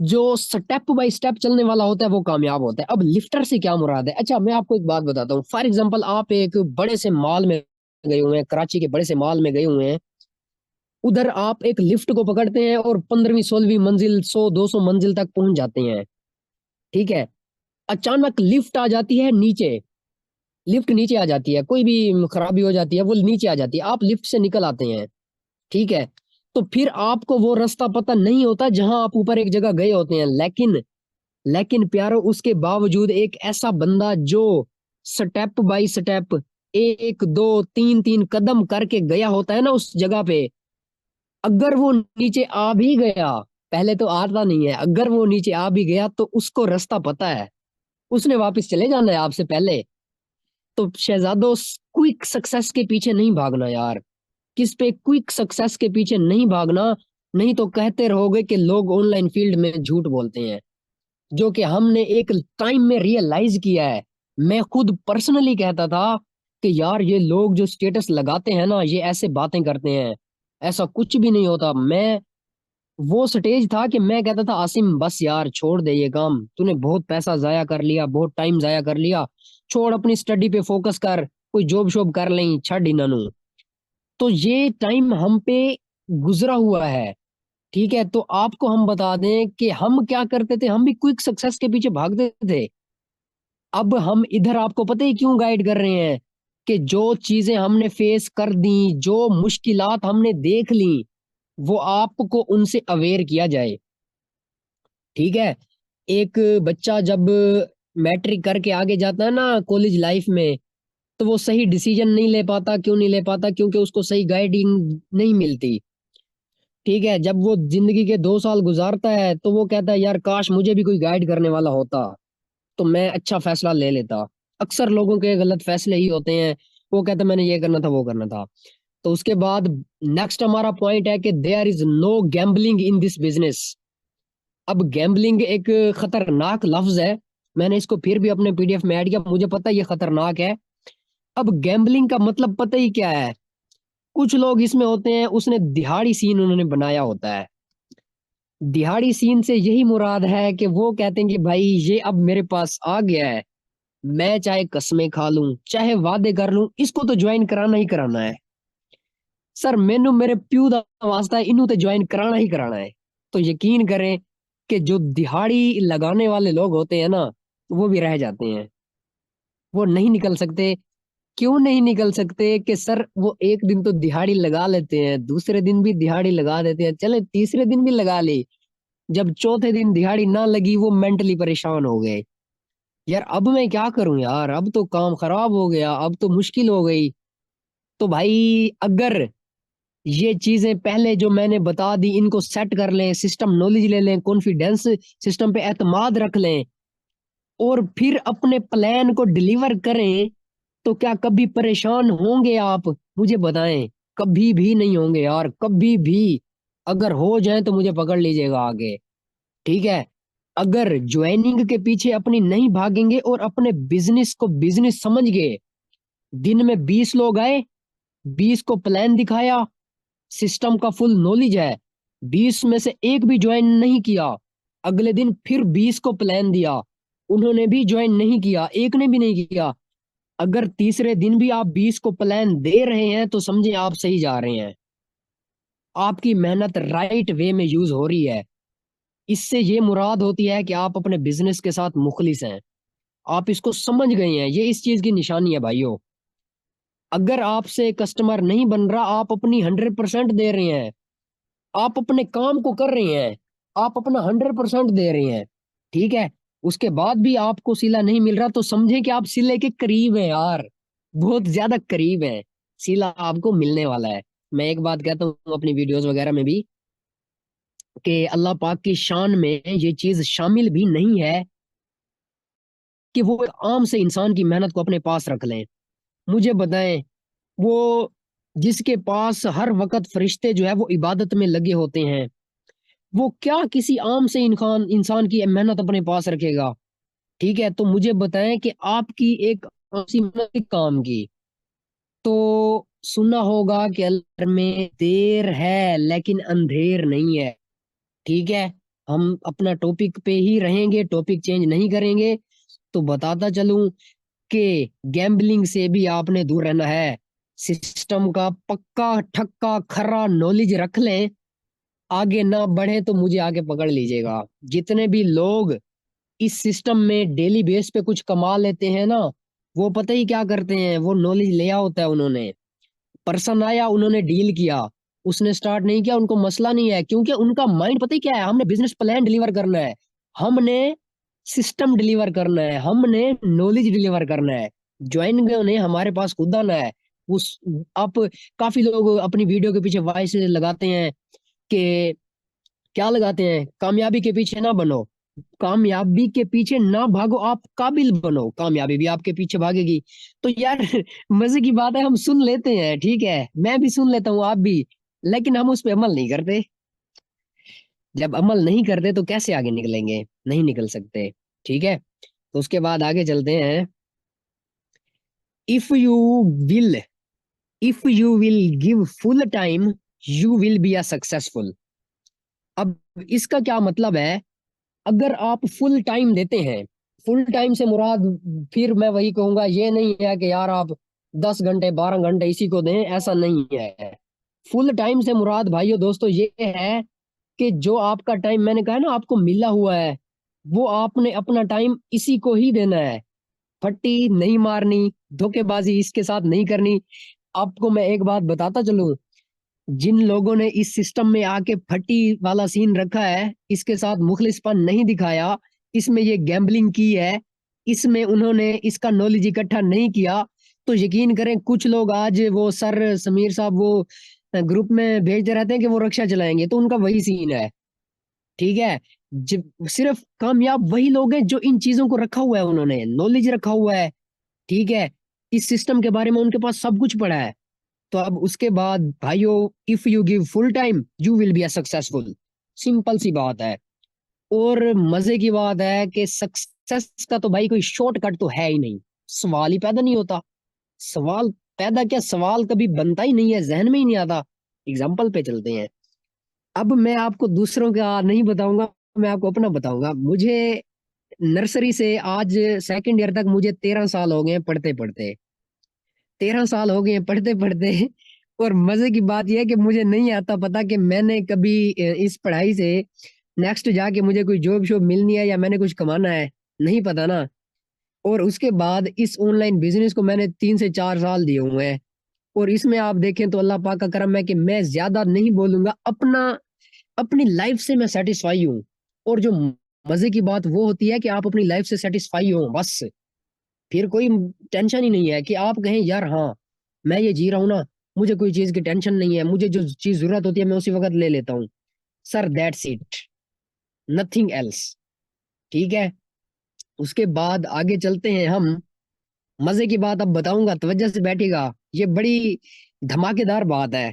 जो स्टेप बाय स्टेप चलने वाला होता है वो कामयाब होता है। अब लिफ्टर से क्या मुराद है? अच्छा, मैं आपको एक बात बताता हूँ। फॉर एग्जांपल, आप एक बड़े से मॉल में गए हुए हैं, कराची के बड़े से मॉल में गए हुए हैं। उधर आप एक लिफ्ट को पकड़ते हैं और 15वीं 16वीं मंजिल, 100 200 मंजिल तक पहुंच जाते हैं। ठीक है, अचानक लिफ्ट आ जाती है नीचे। लिफ्ट नीचे आ जाती है, कोई भी खराबी हो जाती है, वो नीचे आ जाती है, आप लिफ्ट से निकल आते हैं। ठीक है, तो फिर आपको वो रास्ता पता नहीं होता जहां आप ऊपर एक जगह गए होते हैं। लेकिन प्यारो, उसके बावजूद एक ऐसा बंदा जो स्टेप बाय स्टेप, 1 2 3 3 कदम करके गया होता है ना उस जगह पे, अगर वो नीचे आ भी गया, पहले तो आता नहीं है, अगर वो नीचे आ भी गया तो उसको रास्ता पता है, उसने वापस चले जाना है आपसे पहले। तो शहजादो, क्विक सक्सेस के पीछे नहीं भागना यार। किस पे क्विक सक्सेस के पीछे नहीं भागना। नहीं तो कहते रहोगे कि लोग ऑनलाइन फील्ड में झूठ बोलते हैं, जो कि हमने एक टाइम में रियलाइज किया है। मैं खुद पर्सनली कहता था कि यार ये लोग जो स्टेटस लगाते हैं ना, ये ऐसे बातें करते हैं, ऐसा कुछ भी नहीं होता। मैं वो स्टेज था कि मैं कहता था आसिम बस यार छोड़ दे ये काम, तूने बहुत पैसा जाया कर लिया, बहुत टाइम जाया कर लिया, छोड़, अपनी स्टडी पे फोकस कर, कोई जॉब शॉब कर लें, छड़ इन्होंने। तो ये टाइम हम पे गुजरा हुआ है। ठीक है, तो आपको हम बता दें कि हम क्या करते थे, हम भी क्विक सक्सेस के पीछे भागते थे। अब हम इधर आपको पता ही क्यों गाइड कर रहे हैं कि जो चीजें हमने फेस कर दी, जो मुश्किलात हमने देख ली, वो आपको उनसे अवेयर किया जाए। ठीक है, एक बच्चा जब मैट्रिक करके आगे जाता है ना कॉलेज लाइफ में, तो वो सही डिसीजन नहीं ले पाता। क्यों नहीं ले पाता? क्योंकि उसको सही गाइडिंग नहीं मिलती। ठीक है, जब वो जिंदगी के 2 साल गुजारता है तो वो कहता है यार काश मुझे भी कोई गाइड करने वाला होता तो मैं अच्छा फैसला ले लेता। अक्सर लोगों के गलत फैसले ही होते हैं। वो कहते मैंने ये करना था, वो करना था। तो उसके बाद नेक्स्ट हमारा पॉइंट है कि there is no gambling in this business. अब गैम्बलिंग एक खतरनाक लफ्ज है। मैंने इसको फिर भी अपने पीडीएफ में ऐड किया, मुझे पता है ये खतरनाक है। अब गैम्बलिंग का मतलब पता ही क्या है? कुछ लोग इसमें होते हैं, उसने दिहाड़ी सीन उन्होंने बनाया होता है। दिहाड़ी सीन से यही मुराद है कि वो कहते हैं कि भाई ये अब मेरे पास आ गया है, मैं चाहे कस्में खा लूं, चाहे वादे कर लूं, इसको तो ज्वाइन कराना ही कराना है। सर मैनू मेरे प्यू दा वास्ता है, इनू तो ज्वाइन कराना ही कराना है। तो यकीन करें कि जो दिहाड़ी लगाने वाले लोग होते हैं ना, वो भी रह जाते हैं, वो नहीं निकल सकते। क्यों नहीं निकल सकते? कि सर वो एक दिन तो दिहाड़ी लगा लेते हैं, दूसरे दिन भी दिहाड़ी लगा देते हैं, चले तीसरे दिन भी लगा ली, जब चौथे दिन दिहाड़ी ना लगी वो मेंटली परेशान हो गए। यार अब मैं क्या करूं यार, अब तो काम खराब हो गया, अब तो मुश्किल हो गई। तो भाई अगर ये चीजें पहले जो मैंने बता दी इनको सेट कर लें, सिस्टम नॉलेज ले लें, कॉन्फिडेंस सिस्टम पे एतमाद रख लें, और फिर अपने प्लान को डिलीवर करें, तो क्या कभी परेशान होंगे आप? मुझे बताएं। कभी भी नहीं होंगे यार, कभी भी। अगर हो जाए तो मुझे पकड़ लीजिएगा आगे। ठीक है, अगर ज्वाइनिंग के पीछे अपनी नहीं भागेंगे और अपने बिजनेस को बिजनेस समझ गए, दिन में 20 लोग आए, 20 को प्लान दिखाया, सिस्टम का फुल नॉलेज है, 20 में से एक भी ज्वाइन नहीं किया, अगले दिन फिर 20 को प्लान दिया, उन्होंने भी ज्वाइन नहीं किया, एक ने भी नहीं किया, अगर तीसरे दिन भी आप 20 को प्लान दे रहे हैं तो समझे आप सही जा रहे हैं, आपकी मेहनत राइट वे में यूज हो रही है। इससे ये मुराद होती है कि आप अपने बिजनेस के साथ मुखलिस हैं, आप इसको समझ गए हैं, ये इस चीज की निशानी है भाइयों। अगर आपसे कस्टमर नहीं बन रहा, आप अपनी 100% दे रहे हैं, आप अपने काम को कर रहे हैं, आप अपना 100% दे रहे हैं, ठीक है, उसके बाद भी आपको सिला नहीं मिल रहा, तो समझे कि आप सिले के करीब हैं यार, बहुत ज्यादा करीब हैं, सिला आपको मिलने वाला है। मैं एक बात कहता हूँ अपनी वीडियोस वगैरह में भी, कि अल्लाह पाक की शान में ये चीज शामिल भी नहीं है कि वो एक आम से इंसान की मेहनत को अपने पास रख लें। मुझे बताएं, वो जिसके पास हर वक्त फरिश्ते जो है वो इबादत में लगे होते हैं, वो क्या किसी आम से इंसान इंसान की मेहनत अपने पास रखेगा? ठीक है, तो मुझे बताएं कि आपकी एक आम सी मेहनत एक काम की, तो सुना होगा कि अल्लाह में देर है लेकिन अंधेर नहीं है। ठीक है, हम अपना टॉपिक पे ही रहेंगे, टॉपिक चेंज नहीं करेंगे। तो बताता चलूं कि गैम्बलिंग से भी आपने दूर रहना है। सिस्टम का पक्का ठक्का खरा नॉलेज रख लें, आगे ना बढ़े तो मुझे आगे पकड़ लीजिएगा। जितने भी लोग इस सिस्टम में डेली बेस पे कुछ कमा लेते हैं ना, वो पता ही क्या करते हैं, वो नॉलेज लिया होता है उन्होंने, पर्सन आया उन्होंने डील किया, उसने स्टार्ट नहीं किया, उनको मसला नहीं है, क्योंकि उनका माइंड पता ही क्या है, हमने बिजनेस प्लान डिलीवर करना है, हमने सिस्टम डिलीवर करना है, हमने नॉलेज डिलीवर करना है। ज्वाइन ने हमारे पास खुद आना है। उस आप काफी लोग अपनी वीडियो के पीछे वॉइस लगाते हैं कि क्या लगाते हैं, कामयाबी के पीछे ना बनो, कामयाबी के पीछे ना भागो, आप काबिल बनो, कामयाबी भी आपके पीछे भागेगी। तो यार मजे की बात है, हम सुन लेते हैं, ठीक है, मैं भी सुन लेता हूँ, आप भी, लेकिन हम उस पर अमल नहीं करते। जब अमल नहीं करते तो कैसे आगे निकलेंगे? नहीं निकल सकते। ठीक है, तो उसके बाद आगे चलते हैं। If you will if you will give full time, you will be a successful. अब इसका क्या मतलब है? अगर आप फुल टाइम देते हैं, फुल टाइम से मुराद, फिर मैं वही कहूंगा, ये नहीं है कि यार आप 10 घंटे 12 घंटे इसी को दें, ऐसा नहीं है। फुल टाइम से मुराद भाइयों दोस्तों ये है कि जो आपका टाइम मैंने कहा ना आपको मिला हुआ है, वो आपने अपना टाइम इसी को ही देना है। फट्टी नहीं मारनी, धोखेबाजी इसके साथ नहीं करनी। आपको मैं एक बात बताता चलूं, जिन लोगों ने इस सिस्टम में आके फटी वाला सीन रखा है, इसके साथ मुखलिसपन नहीं दिखाया, इसमें ये गैम्बलिंग की है, इसमें उन्होंने इसका नॉलेज इकट्ठा नहीं किया, तो यकीन करें कुछ लोग आज वो सर समीर साहब वो ग्रुप में भेजते रहते हैं कि वो रक्षा चलाएंगे, तो उनका वही सीन है। ठीक है, सिर्फ कामयाब वही लोग हैं जो इन चीजों को रखा हुआ है, उन्होंने नॉलेज रखा हुआ है। ठीक है, इस सिस्टम के बारे में उनके पास सब कुछ पड़ा है। तो अब उसके बाद भाइयों, if you give full time you will be a successful, simple सी बात है। और मजे की बात है कि सक्सेस का तो भाई कोई शॉर्टकट तो है ही नहीं, सवाल ही पैदा नहीं होता। सवाल पैदा क्या, सवाल कभी बनता ही नहीं है, जहन में ही नहीं आता। एग्जाम्पल पे चलते हैं। अब मैं आपको दूसरों का नहीं बताऊंगा, मैं आपको अपना बताऊंगा। मुझे नर्सरी से आज सेकंड ईयर तक मुझे 13 साल हो गए हैं पढ़ते पढ़ते, 13 साल हो गए हैं पढ़ते पढ़ते। और मजे की बात यह है कि मुझे नहीं आता पता कि मैंने कभी इस पढ़ाई से नेक्स्ट जाके मुझे कोई जॉब शॉब मिलनी है या मैंने कुछ कमाना है, नहीं पता ना। और उसके बाद इस ऑनलाइन बिजनेस को मैंने 3 से 4 साल दिए हुए हैं। और इसमें आप देखें तो अल्लाह पाक का करम है कि मैं ज्यादा नहीं बोलूंगा, अपना अपनी लाइफ से मैं सेटिस्फाई हूँ। और जो मजे की बात वो होती है कि आप अपनी लाइफ से सेटिस्फाई हो बस, फिर कोई टेंशन ही नहीं है कि आप कहें यार हाँ मैं ये जी रहा हूँ ना, मुझे कोई चीज की टेंशन नहीं है, मुझे जो चीज जरूरत होती है मैं उसी वक्त ले लेता हूँ। Sir that's it, nothing else. ठीक है, उसके बाद आगे चलते हैं हम। मजे की बात अब बताऊंगा, तवज्जो से बैठिएगा, ये बड़ी धमाकेदार बात है।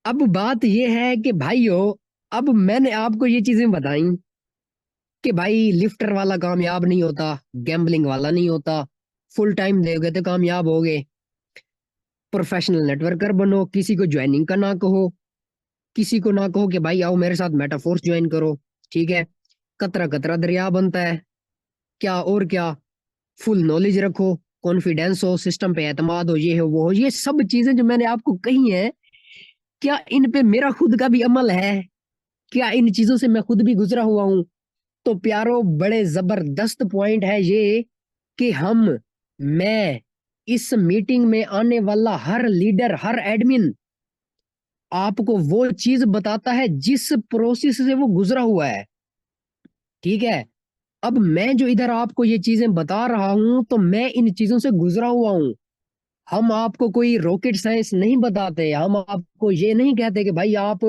अब बात ये है कि भाइयों, अब मैंने आपको ये चीजें बताई कि भाई लिफ्टर वाला कामयाब नहीं होता, गैम्बलिंग वाला नहीं होता, फुल टाइम दोगे तो कामयाब होगे, प्रोफेशनल नेटवर्कर बनो, किसी को ज्वाइनिंग का ना कहो, किसी को ना कहो कि भाई आओ मेरे साथ मेटाफोर्स ज्वाइन करो। ठीक है, कतरा कतरा दरिया बनता है, क्या और क्या, फुल नॉलेज रखो, कॉन्फिडेंस हो, सिस्टम पे एतमाद हो, ये हो वो हो, ये सब चीजें जो मैंने आपको कही हैं, क्या इन पे मेरा खुद का भी अमल है? क्या इन चीजों से मैं खुद भी गुजरा हुआ हूँ? तो प्यारो बड़े जबरदस्त पॉइंट है ये कि मैं इस मीटिंग में आने वाला हर लीडर, हर एडमिन आपको वो चीज बताता है जिस प्रोसेस से वो गुजरा हुआ है। ठीक है, अब मैं जो इधर आपको ये चीजें बता रहा हूं तो मैं इन चीजों से गुजरा हुआ हूं। हम आपको कोई रॉकेट साइंस नहीं बताते, हम आपको ये नहीं कहते कि भाई आप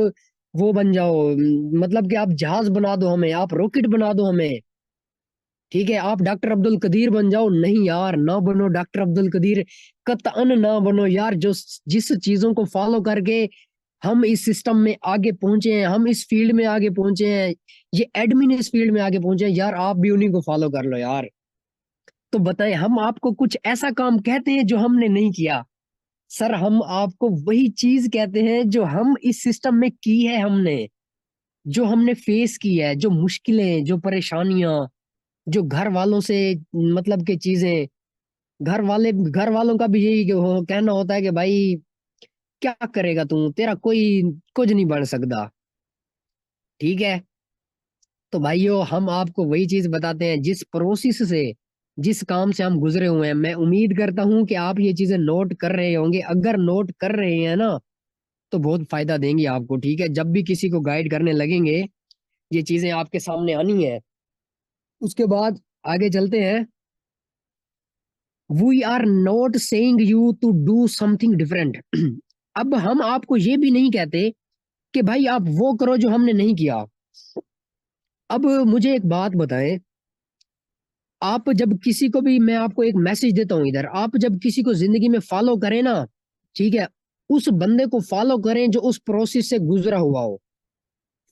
वो बन जाओ, मतलब कि आप जहाज बना दो हमें, आप रॉकेट बना दो हमें। ठीक है, आप डॉक्टर अब्दुल कदीर बन जाओ, नहीं यार ना बनो डॉक्टर अब्दुल कदीर, कतअन ना बनो यार। जो जिस चीजों को फॉलो करके हम इस सिस्टम में आगे पहुंचे हैं, हम इस फील्ड में आगे पहुंचे हैं, ये एडमिन इस फील्ड में आगे पहुंचे हैं यार, आप भी उन्हीं को फॉलो कर लो यार। तो बताएं, हम आपको कुछ ऐसा काम कहते हैं जो हमने नहीं किया? सर हम आपको वही चीज कहते हैं जो हम इस सिस्टम में की है हमने, जो हमने फेस की है, जो मुश्किलें, जो परेशानियां, जो घर वालों से मतलब के चीजें। घर वालों का भी यही कहना होता है कि भाई क्या करेगा तू, तेरा कोई कुछ नहीं बन सकता। ठीक है, तो भाइयों हम आपको वही चीज बताते हैं जिस प्रोसेस से, जिस काम से हम गुजरे हुए हैं। मैं उम्मीद करता हूं कि आप ये चीजें नोट कर रहे होंगे, अगर नोट कर रहे हैं ना तो बहुत फायदा देंगी आपको। ठीक है, जब भी किसी को गाइड करने लगेंगे ये चीजें आपके सामने आनी है। उसके बाद आगे चलते हैं। We are not saying you to do something different. अब हम आपको ये भी नहीं कहते कि भाई आप वो करो जो हमने नहीं किया। अब मुझे एक बात बताएं, आप जब किसी को भी, मैं आपको एक मैसेज देता हूं इधर, आप जब किसी को जिंदगी में फॉलो करें ना, ठीक है, उस बंदे को फॉलो करें जो उस प्रोसेस से गुजरा हुआ हो।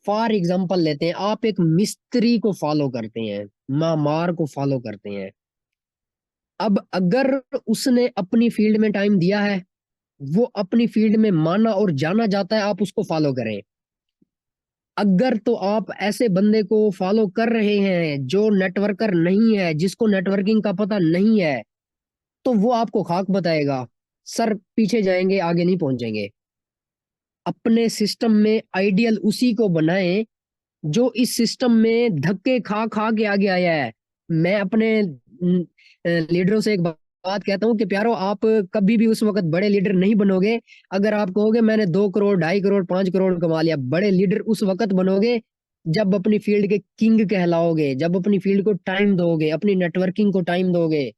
फॉर एग्जाम्पल लेते हैं, आप एक मिस्त्री को फॉलो करते हैं, मामार को फॉलो करते हैं। अब अगर उसने अपनी फील्ड में टाइम दिया है, वो अपनी फील्ड में माना और जाना जाता है, आप उसको फॉलो करें। अगर तो आप ऐसे बंदे को फॉलो कर रहे हैं जो नेटवर्कर नहीं है, जिसको नेटवर्किंग का पता नहीं है, तो वो आपको खाक बताएगा। सर पीछे जाएंगे, आगे नहीं पहुंचेंगे। अपने सिस्टम में आइडियल उसी को बनाएं जो इस सिस्टम में धक्के खा खा के आगे आया है। मैं अपने लीडरों से एक बात कहता हूँ कि प्यारो, आप कभी भी उस वक्त बड़े लीडर नहीं बनोगे अगर आप कहोगे मैंने 2 करोड़, 2.5 करोड़, 5 करोड़ कमा लिया। बड़े लीडर उस वक्त बनोगे जब अपनी फील्ड के किंग कहलाओगे, जब अपनी फील्ड को टाइम दोगे, अपनी नेटवर्किंग को टाइम दोगे,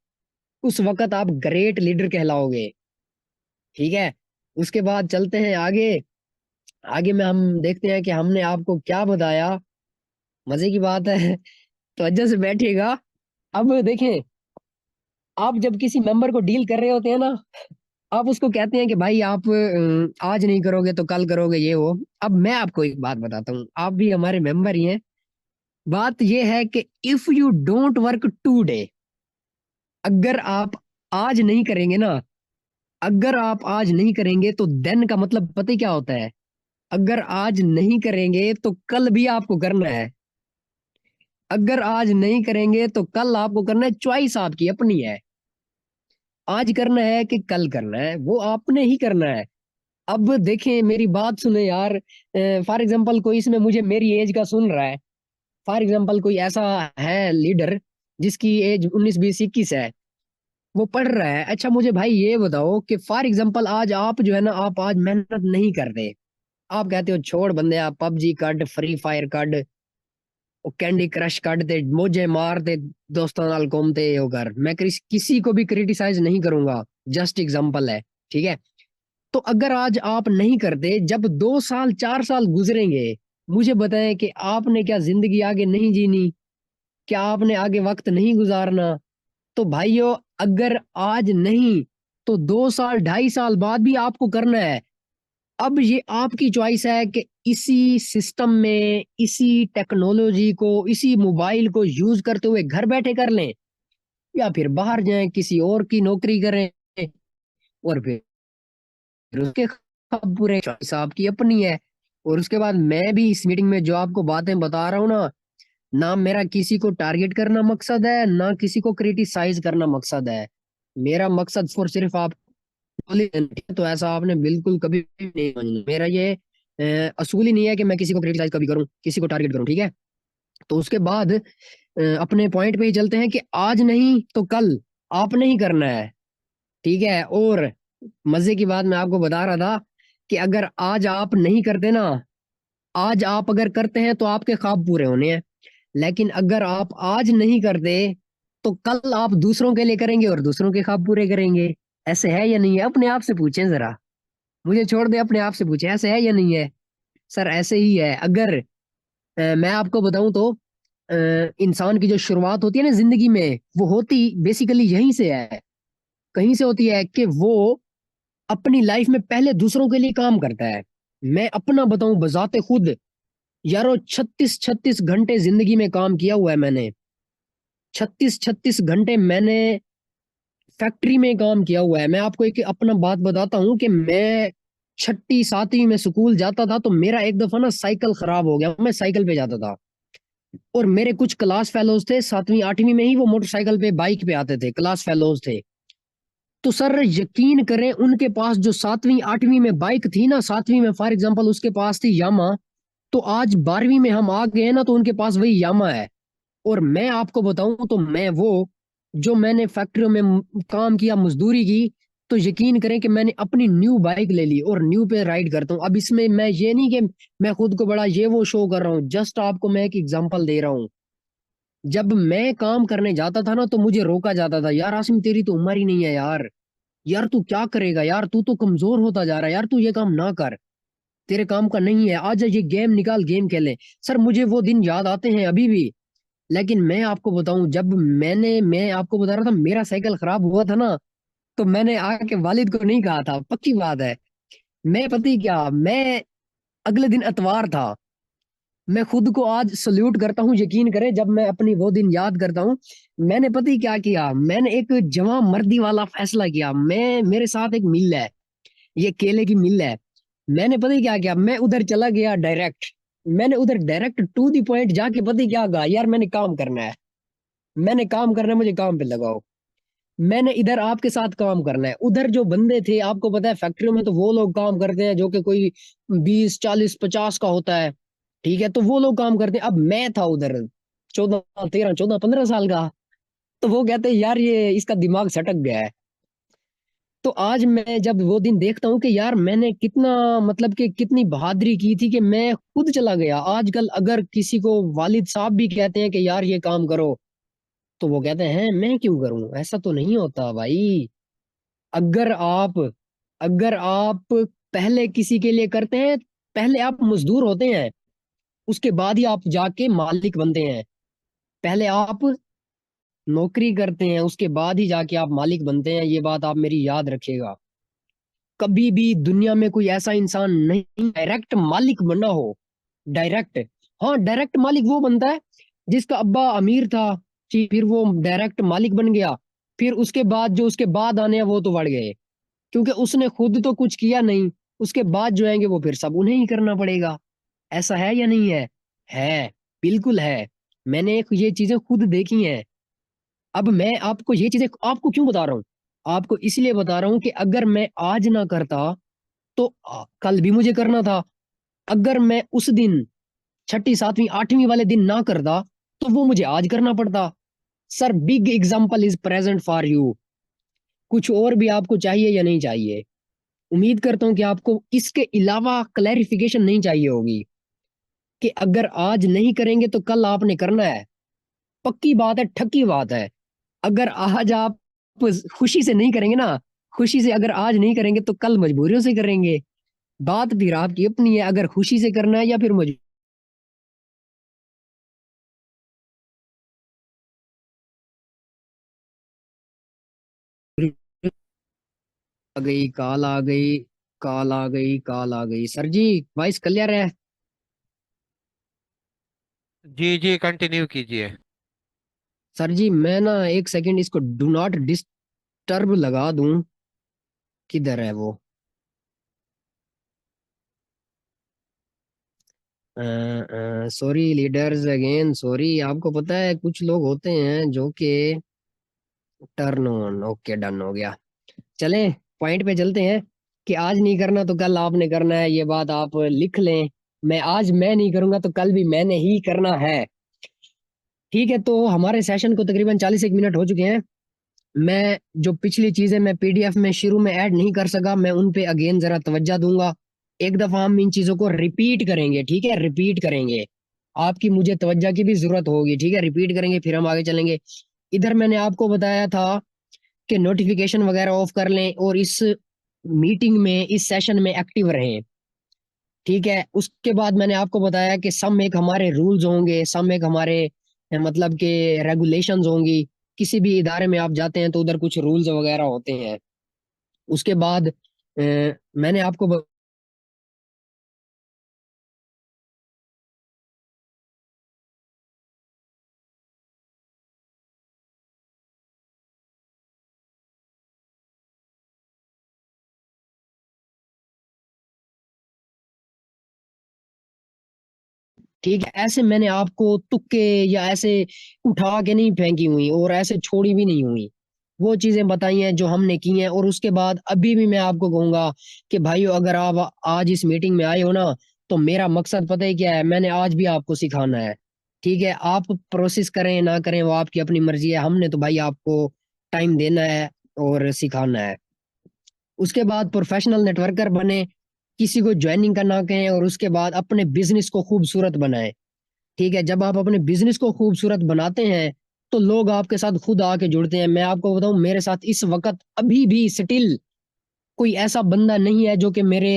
उस वक्त आप ग्रेट लीडर कहलाओगे। ठीक है, उसके बाद चलते हैं आगे। आगे में हम देखते हैं कि हमने आपको क्या बताया। मजे की बात है, तो अच्छे से बैठिएगा। अब देखें, आप जब किसी मेंबर को डील कर रहे होते हैं ना, आप उसको कहते हैं कि भाई आप आज नहीं करोगे तो कल करोगे, ये वो। अब मैं आपको एक बात बताता हूँ, आप भी हमारे मेंबर ही हैं। बात ये है कि if you don't work today, अगर आप आज नहीं करेंगे ना, अगर आप आज नहीं करेंगे तो देन का मतलब पता ही क्या होता है? अगर आज नहीं करेंगे तो कल भी आपको करना है। अगर आज नहीं करेंगे तो कल आपको करना है, चॉइस आपकी अपनी है। आज करना है कि कल करना है, वो आपने ही करना है। अब देखें, मेरी बात सुने यार। फॉर एग्जांपल कोई इसमें मुझे मेरी एज का सुन रहा है। फॉर एग्जांपल कोई ऐसा है लीडर जिसकी एज 19, 20, 21 है, वो पढ़ रहा है। अच्छा मुझे भाई ये बताओ कि फॉर एग्जांपल आज आप जो है ना, आप आज मेहनत नहीं करते, आप कहते हो छोड़ बंदे, आप PUBG cut, free fire cut, candy crush कटते, मौजे मारते, दोस्तों नाल घूमते हो घर। मैं किसी को भी क्रिटिसाइज नहीं करूंगा, जस्ट एग्जांपल है। ठीक है, तो अगर आज आप नहीं करते, जब 2 साल 4 साल गुजरेंगे, मुझे बताएं कि आपने क्या जिंदगी आगे नहीं जीनी? क्या आपने आगे वक्त नहीं गुजारना? तो भाइयों, अगर आज नहीं तो 2 साल 2.5 साल बाद भी आपको करना है। अब ये आपकी चॉइस है कि इसी सिस्टम में, इसी टेक्नोलॉजी को, इसी मोबाइल को यूज करते हुए घर बैठे कर लें, या फिर बाहर जाएं किसी और की नौकरी करें, और फिर उसके पूरे चॉइस आपकी अपनी है। और उसके बाद मैं भी इस मीटिंग में जो आपको बातें बता रहा हूँ ना, ना मेरा किसी को टारगेट करना मकसद है, ना किसी को क्रिटिसाइज करना मकसद है। मेरा मकसद सिर्फ आप तो ऐसा आपने बिल्कुल कभी भी नहीं मानना। मेरा ये असूल ही नहीं है कि मैं किसी को क्रिटिसाइज कभी करूं, किसी को टारगेट करूं। ठीक है, तो उसके बाद अपने पॉइंट पे ही चलते हैं कि आज नहीं तो कल आपने ही करना है। ठीक है, और मजे की बात मैं आपको बता रहा था कि अगर आज आप नहीं करते ना, आज आप अगर करते हैं तो आपके ख्वाब पूरे होने हैं। लेकिन अगर आप आज नहीं करते तो कल आप दूसरों के लिए करेंगे और दूसरों के ख्वाब पूरे करेंगे। ऐसे है या नहीं है? अपने आप से पूछें जरा, मुझे छोड़ दे, अपने आप से पूछें ऐसे है या नहीं है? सर ऐसे ही है। अगर मैं आपको बताऊं तो इंसान की जो शुरुआत होती है ना जिंदगी में, वो होती बेसिकली यहीं से है। कहीं से होती है कि वो अपनी लाइफ में पहले दूसरों के लिए काम करता है। मैं अपना बताऊं बजाते खुद, यारो 36-36 घंटे जिंदगी में काम किया हुआ है मैंने। 36-36 घंटे मैंने फैक्ट्री में काम किया हुआ है। मैं आपको एक अपना बात बताता हूँ कि मैं छठी सातवीं में स्कूल जाता था, तो मेरा एक दफा ना साइकिल खराब हो गया। मैं साइकिल पे जाता था और मेरे कुछ क्लास फेलोज थे सातवीं आठवीं में ही, वो मोटरसाइकिल पे बाइक पे आते थे, क्लास फेलोज थे। तो सर यकीन करें, उनके पास जो सातवीं आठवीं में बाइक थी ना, सातवीं में फॉर एग्जांपल उसके पास थी यामा, तो आज 12वीं में हम आ गए ना तो उनके पास वही यामा है। और मैं आपको बताऊं तो मैं वो, जो मैंने फैक्ट्रियों में काम किया, मजदूरी की, तो यकीन करें कि मैंने अपनी न्यू बाइक ले ली और न्यू पे राइड करता हूँ। अब इसमें मैं ये नहीं कि मैं खुद को बड़ा ये वो शो कर रहा हूँ, जस्ट आपको मैं एक एग्जांपल दे रहा हूँ। जब मैं काम करने जाता था ना तो मुझे रोका जाता था, यार आसिम तेरी तो उम्र ही नहीं है यार, यार तू क्या करेगा यार, तू तो कमजोर होता जा रहा है यार, तू ये काम ना कर, तेरे काम का नहीं है, आजा ये गेम निकाल गेम खेले। सर मुझे वो दिन याद आते हैं अभी भी। लेकिन मैं आपको बताऊं, जब मैं आपको बता रहा था मेरा साइकिल खराब हुआ था ना, तो मैंने आके वालिद को नहीं कहा था, पक्की बात है। मैं पता ही क्या, मैं अगले दिन इतवार था, मैं खुद को आज सल्यूट करता हूँ, यकीन करें जब मैं अपनी वो दिन याद करता हूँ। मैंने पता ही क्या किया, मैंने एक जवां मर्दी वाला फैसला किया। मैं, मेरे साथ एक मिल है, ये केले की मिल है। मैंने पता ही क्या किया, मैं उधर चला गया डायरेक्ट। मैंने उधर डायरेक्ट टू द पॉइंट जाके पता ही क्या कहा, यार मैंने काम करना है, मैंने काम करना है, मुझे काम पे लगाओ। मैंने इधर आपके साथ काम करना है। उधर जो बंदे थे, आपको पता है फैक्ट्रियों में तो वो लोग काम करते हैं जो कि कोई 20 40 50 का होता है, ठीक है, तो वो लोग काम करते हैं। अब मैं था उधर 14 13 14 15 साल का, तो वो कहते हैं यार ये इसका दिमाग सटक गया है। तो आज मैं जब वो दिन देखता हूँ कि यार मैंने कितना, मतलब कि कितनी बहादुरी की थी कि मैं खुद चला गया। आजकल अगर किसी को वालिद साहब भी कहते हैं कि यार ये काम करो, तो वो कहते हैं मैं क्यों करूं, ऐसा तो नहीं होता भाई। अगर आप अगर आप पहले किसी के लिए करते हैं, पहले आप मजदूर होते हैं, उसके बाद ही आप जाके मालिक बनते हैं। पहले आप नौकरी करते हैं, उसके बाद ही जाके आप मालिक बनते हैं। ये बात आप मेरी याद रखिएगा। कभी भी दुनिया में कोई ऐसा इंसान नहीं डायरेक्ट मालिक बना हो। डायरेक्ट, हाँ डायरेक्ट मालिक वो बनता है जिसका अब्बा अमीर था, फिर वो डायरेक्ट मालिक बन गया। फिर उसके बाद जो उसके बाद आने हैं वो तो बढ़ गए, क्योंकि उसने खुद तो कुछ किया नहीं। उसके बाद जो आएंगे वो फिर सब उन्हें ही करना पड़ेगा। ऐसा है या नहीं है? है, बिल्कुल है। मैंने ये चीजें खुद देखी हैं। अब मैं आपको ये चीजें आपको क्यों बता रहा हूँ? आपको इसलिए बता रहा हूँ कि अगर मैं आज ना करता तो कल भी मुझे करना था। अगर मैं उस दिन छठी सातवीं आठवीं वाले दिन ना करता, तो वो मुझे आज करना पड़ता। Sir big example is present for you. कुछ और भी आपको चाहिए या नहीं चाहिए? उम्मीद करता हूं कि आपको इसके अलावा क्लैरिफिकेशन नहीं चाहिए होगी कि अगर आज नहीं करेंगे तो कल आपने करना है। पक्की बात है, ठक्की बात है। अगर आज आप खुशी से नहीं करेंगे ना, खुशी से अगर आज नहीं करेंगे तो कल मजबूरियों से करेंगे। बात फिर आपकी अपनी है, अगर खुशी से करना है या फिर मजबूरी। आ गई काल आ गई, काल आ गई, काल आ गई। सर जी वॉइस क्लियर है? जी जी, कंटिन्यू कीजिए। सर जी मैं ना एक सेकंड इसको डू नॉट डिस्टर्ब लगा दूं। किधर है वो? Sorry leaders again sorry. आपको पता है कुछ लोग होते हैं जो कि टर्न ऑन, ओके डन हो गया। चले पॉइंट पे चलते हैं कि आज नहीं करना तो कल आपने करना है, ये बात आप लिख लें। मैं नहीं करूंगा तो कल भी मैंने ही करना है। ठीक है, तो हमारे सेशन को तकरीबन 41 मिनट हो चुके हैं। मैं जो पिछली चीजें मैं पीडीएफ में शुरू में ऐड नहीं कर सका, मैं उन पे अगेन जरा तवज्जो दूंगा। एक दफा हम इन चीजों को रिपीट करेंगे, ठीक है, रिपीट करेंगे। आपकी मुझे तवज्जो की भी जरूरत होगी, ठीक है, रिपीट करेंगे फिर हम आगे चलेंगे। इधर मैंने आपको बताया था कि नोटिफिकेशन वगैरह ऑफ कर लें और इस मीटिंग में, इस सेशन में एक्टिव रहें। ठीक है, उसके बाद मैंने आपको बताया कि सम एक हमारे रूल्स होंगे, सम एक हमारे मतलब के रेगुलेशंस होंगी। किसी भी इदारे में आप जाते हैं तो उधर कुछ रूल्स वगैरह होते हैं। उसके बाद मैंने आपको ठीक है, ऐसे मैंने आपको तुक्के या ऐसे उठा के नहीं फेंकी हुई और ऐसे छोड़ी भी नहीं हुई। वो चीजें बताई हैं जो हमने की हैं। और उसके बाद अभी भी मैं आपको कहूंगा कि भाइयों, अगर आप आज इस मीटिंग में आए हो ना, तो मेरा मकसद पता है क्या है? मैंने आज भी आपको सिखाना है। ठीक है, आप प्रोसेस करें ना करें वो आपकी अपनी मर्जी है, हमने तो भाई आपको टाइम देना है और सिखाना है। उसके बाद प्रोफेशनल नेटवर्कर बने, किसी को ज्वाइनिंग करना कहें, और उसके बाद अपने बिजनेस को खूबसूरत बनाएं। ठीक है, जब आप अपने बिजनेस को खूबसूरत बनाते हैं तो लोग आपके साथ खुद आके जुड़ते हैं। मैं आपको बताऊं, मेरे साथ इस वक्त अभी भी स्टिल कोई ऐसा बंदा नहीं है जो कि मेरे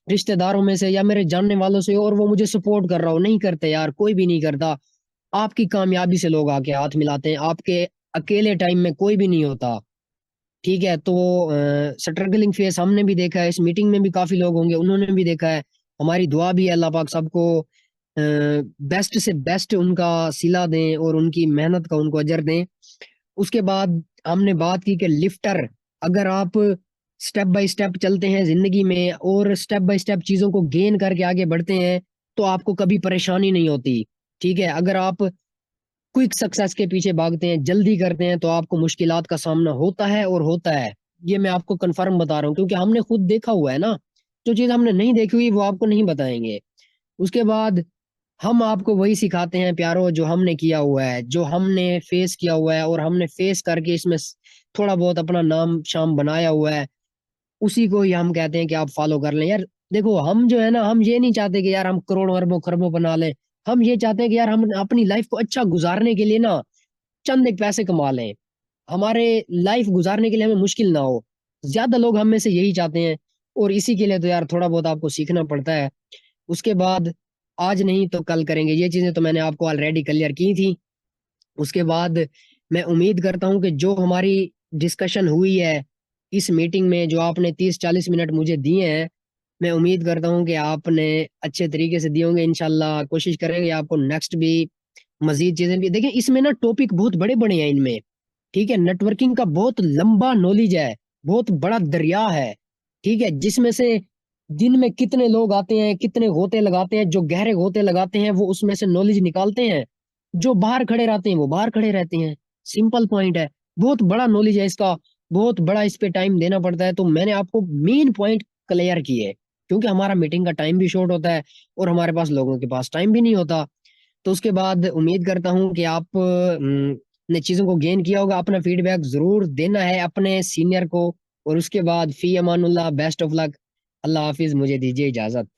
रिश्तेदारों में से या मेरे जानने वालों से और वो मुझे सपोर्ट कर रहा हो। नहीं करते यार, कोई भी नहीं करता। आपकी कामयाबी से लोग आके हाथ मिलाते हैं, आपके अकेले टाइम में कोई भी नहीं होता। ठीक है, तो स्ट्रगलिंग फेस हमने भी देखा है, इस मीटिंग में भी काफी लोग होंगे उन्होंने भी देखा है। हमारी दुआ भी है अल्लाह पाक सबको बेस्ट से बेस्ट उनका सिला दें और उनकी मेहनत का उनको अजर दें। उसके बाद हमने बात की कि लिफ्टर, अगर आप स्टेप बाय स्टेप चलते हैं जिंदगी में और स्टेप बाय स्टेप चीजों को गेन करके आगे बढ़ते हैं तो आपको कभी परेशानी नहीं होती। ठीक है, अगर आप क्विक सक्सेस के पीछे भागते हैं, जल्दी करते हैं, तो आपको मुश्किलात का सामना होता है और होता है। ये मैं आपको कंफर्म बता रहा हूँ क्योंकि हमने खुद देखा हुआ है ना। जो चीज हमने नहीं देखी हुई वो आपको नहीं बताएंगे। उसके बाद हम आपको वही सिखाते हैं प्यारो जो हमने किया हुआ है, जो हमने फेस किया हुआ है और हमने फेस करके इसमें थोड़ा बहुत अपना नाम शाम बनाया हुआ है। उसी को ही हम कहते हैं कि आप फॉलो कर लें यार। देखो, हम जो है ना, हम ये नहीं चाहते कि यार हम करोड़ों अरबों खरबों बना लें। हम ये चाहते हैं कि यार हम अपनी लाइफ को अच्छा गुजारने के लिए ना चंद एक पैसे कमा लें, हमारे लाइफ गुजारने के लिए हमें मुश्किल ना हो। ज्यादा लोग हम में से यही चाहते हैं। और इसी के लिए तो यार थोड़ा बहुत आपको सीखना पड़ता है। उसके बाद आज नहीं तो कल करेंगे, ये चीजें तो मैंने आपको ऑलरेडी क्लियर की थी। उसके बाद मैं उम्मीद करता हूँ कि जो हमारी डिस्कशन हुई है इस मीटिंग में, जो आपने 30-40 मिनट मुझे दिए हैं, मैं उम्मीद करता हूँ कि आपने अच्छे तरीके से दिए होंगे। इंशाल्लाह कोशिश करेंगे आपको नेक्स्ट भी मजीद चीजें भी देखें। इसमें ना टॉपिक बहुत बड़े बड़े हैं इनमें। ठीक है, नेटवर्किंग का बहुत लंबा नॉलेज है, बहुत बड़ा दरिया है। ठीक है, जिसमें से दिन में कितने लोग आते हैं, कितने गोते लगाते हैं, जो गहरे गोते लगाते हैं वो उसमें से नॉलेज निकालते हैं, जो बाहर खड़े रहते हैं वो बाहर खड़े रहते हैं। सिंपल पॉइंट है, बहुत बड़ा नॉलेज है इसका, बहुत बड़ा इस पे टाइम देना पड़ता है। तो मैंने आपको मेन पॉइंट क्लियर किए क्योंकि हमारा मीटिंग का टाइम भी शॉर्ट होता है और हमारे पास लोगों के पास टाइम भी नहीं होता। तो उसके बाद उम्मीद करता हूँ कि आप ने चीजों को गेन किया होगा। अपना फीडबैक जरूर देना है अपने सीनियर को। और उसके बाद फी अमानुल्लाह, बेस्ट ऑफ लक, अल्लाह हाफिज, मुझे दीजिए इजाजत।